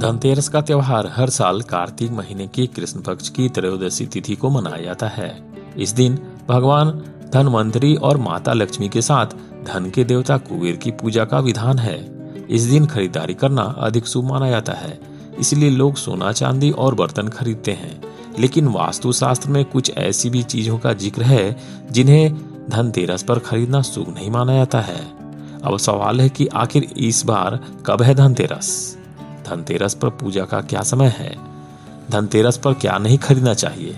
धनतेरस का त्योहार हर साल कार्तिक महीने की कृष्ण पक्ष की त्रयोदशी तिथि को मनाया जाता है। इस दिन भगवान धनवंतरी और माता लक्ष्मी के साथ धन के देवता कुबेर की पूजा का विधान है। इस दिन खरीदारी करना अधिक शुभ माना जाता है, इसलिए लोग सोना चांदी और बर्तन खरीदते हैं। लेकिन वास्तुशास्त्र में कुछ ऐसी भी चीजों का जिक्र है जिन्हें धनतेरस पर खरीदना शुभ नहीं माना जाता है। अब सवाल है कि आखिर इस बार कब है धनतेरस? धनतेरस पर पूजा का क्या समय है? धनतेरस पर क्या नहीं खरीदना चाहिए?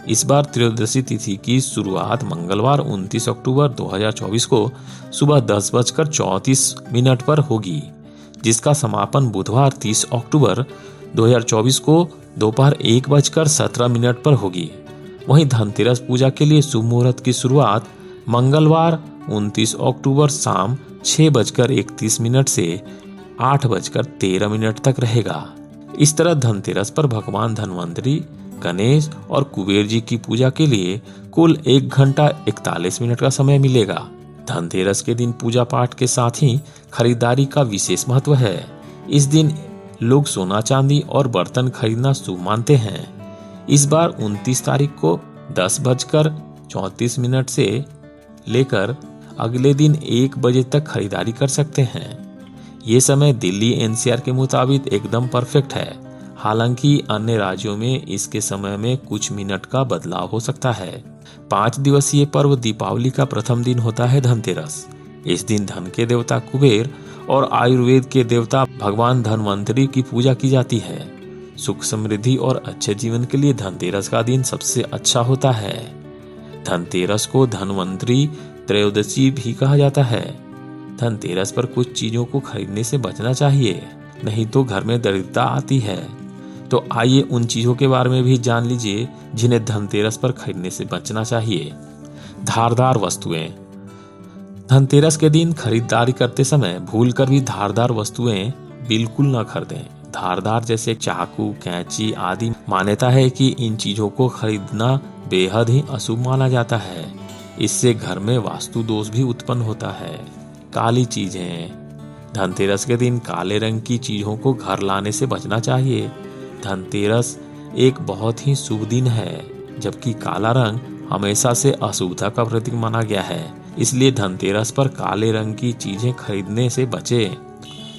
इस बार त्रयोदशी तिथि की शुरुआत मंगलवार 29 अक्टूबर 2024 को सुबह 10:34 पर होगी, जिसका समापन बुधवार 30 अक्टूबर 2024 को दोपहर 1:17 पर होगी। वहीं धनतेरस पूजा के लिए शुभ मुहूर्त की शुरुआत मंगलवार 29 अक्टूबर शाम 6:31 से 8:13 तक रहेगा। इस तरह धनतेरस पर भगवान धनवंतरी, गणेश और कुबेर जी की पूजा के लिए कुल 1 घंटा 41 मिनट का समय मिलेगा। धनतेरस के दिन पूजा पाठ के साथ ही खरीदारी का विशेष महत्व है। इस दिन लोग सोना चांदी और बर्तन खरीदना शुभ मानते हैं। इस बार 29 तारीख को 10:34 से लेकर अगले दिन 1 बजे तक खरीदारी कर सकते हैं। ये समय दिल्ली एनसीआर के मुताबिक एकदम परफेक्ट है। हालांकि अन्य राज्यों में इसके समय में कुछ मिनट का बदलाव हो सकता है। 5 दिवसीय पर्व दीपावली का प्रथम दिन होता है धनतेरस। इस दिन धन के देवता कुबेर और आयुर्वेद के देवता भगवान धनवंतरी की पूजा की जाती है। सुख समृद्धि और अच्छे जीवन के लिए धनतेरस का दिन सबसे अच्छा होता है। धनतेरस को धनवंतरी त्रयोदशी भी कहा जाता है। धनतेरस पर कुछ चीजों को खरीदने से बचना चाहिए, नहीं तो घर में दरिद्रता आती है। तो आइए उन चीजों के बारे में भी जान लीजिए जिन्हें धनतेरस पर खरीदने से बचना चाहिए। धारदार वस्तुएं। धनतेरस के दिन खरीदारी करते समय भूलकर भी धारदार वस्तुएं बिल्कुल न खरीदें। धारदार जैसे चाकू, कैंची आदि मान्यता है कि इन चीजों को खरीदना बेहद ही अशुभ माना जाता है। इससे घर में वास्तु दोष भी उत्पन्न होता है। काली चीजें। धनतेरस के दिन काले रंग की चीजों को घर लाने से बचना चाहिए। धनतेरस एक बहुत ही शुभ दिन है, जबकि काला रंग हमेशा से अशुभता का प्रतीक माना गया है। इसलिए धनतेरस पर काले रंग की चीजें खरीदने से बचें।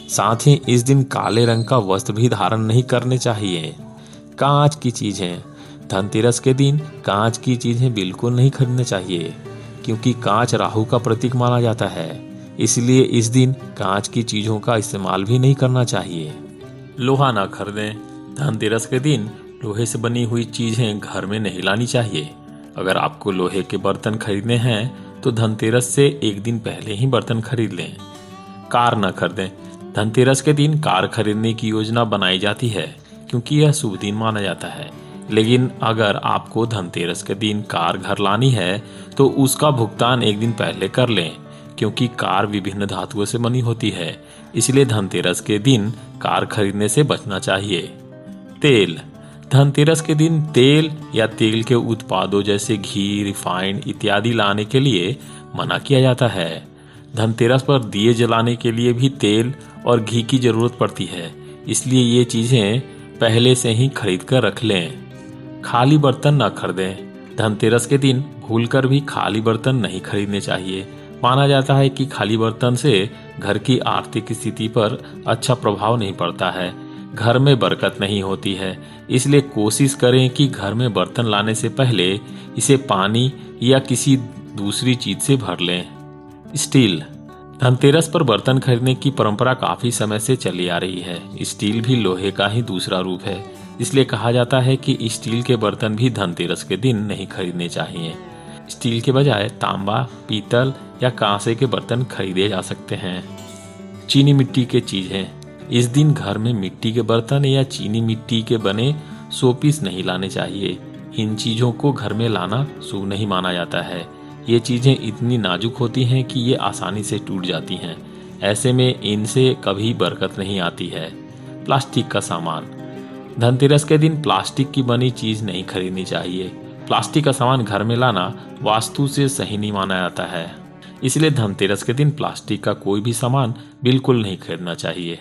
साथ ही इस दिन काले रंग का वस्त्र भी धारण नहीं करने चाहिए। कांच की चीजें। धनतेरस के दिन कांच की चीजें बिल्कुल नहीं खरीदनी चाहिए, क्योंकि कांच राहु का प्रतीक माना जाता है। इसलिए इस दिन कांच की चीजों का इस्तेमाल भी नहीं करना चाहिए। लोहा न खरीदें। धनतेरस के दिन लोहे से बनी हुई चीजें घर में नहीं लानी चाहिए। अगर आपको लोहे के बर्तन खरीदने हैं तो धनतेरस से एक दिन पहले ही बर्तन खरीद लें। कार न खरीदें। धनतेरस के दिन कार खरीदने की योजना बनाई जाती है, क्योंकि यह शुभ दिन माना जाता है। लेकिन अगर आपको धनतेरस के दिन कार घर लानी है तो उसका भुगतान एक दिन पहले कर लें, क्योंकि कार विभिन्न धातुओं से बनी होती है। इसलिए धनतेरस के दिन कार खरीदने से बचना चाहिए। तेल। धनतेरस के दिन तेल या तेल के उत्पादों जैसे घी, रिफाइंड इत्यादि लाने के लिए मना किया जाता है। धनतेरस पर दिए जलाने के लिए भी तेल और घी की जरूरत पड़ती है, इसलिए ये चीजें पहले से ही खरीद कर रख लें। खाली बर्तन न खरीदें। धनतेरस के दिन भूलकर भी खाली बर्तन नहीं खरीदने चाहिए। माना जाता है कि खाली बर्तन से घर की आर्थिक स्थिति पर अच्छा प्रभाव नहीं पड़ता है, घर में बरकत नहीं होती है। इसलिए कोशिश करें कि घर में बर्तन लाने से पहले इसे पानी या किसी दूसरी चीज से भर लें। स्टील। धनतेरस पर बर्तन खरीदने की परंपरा काफी समय से चली आ रही है। स्टील भी लोहे का ही दूसरा रूप है, इसलिए कहा जाता है कि स्टील के बर्तन भी धनतेरस के दिन नहीं खरीदने चाहिए। स्टील के बजाय तांबा, पीतल या कांसे के बर्तन खरीदे जा सकते हैं। चीनी मिट्टी के चीजें। इस दिन घर में मिट्टी के बर्तन या चीनी मिट्टी के बने शोपीस नहीं लाने चाहिए। इन चीजों को घर में लाना शुभ नहीं माना जाता है। ये चीजें इतनी नाजुक होती हैं कि ये आसानी से टूट जाती हैं। ऐसे में इनसे कभी बरकत नहीं आती है। प्लास्टिक का सामान। धनतेरस के दिन प्लास्टिक की बनी चीज नहीं खरीदनी चाहिए। प्लास्टिक का सामान घर में लाना वास्तु से सही नहीं माना जाता है। इसलिए धनतेरस के दिन प्लास्टिक का कोई भी सामान बिल्कुल नहीं खरीदना चाहिए।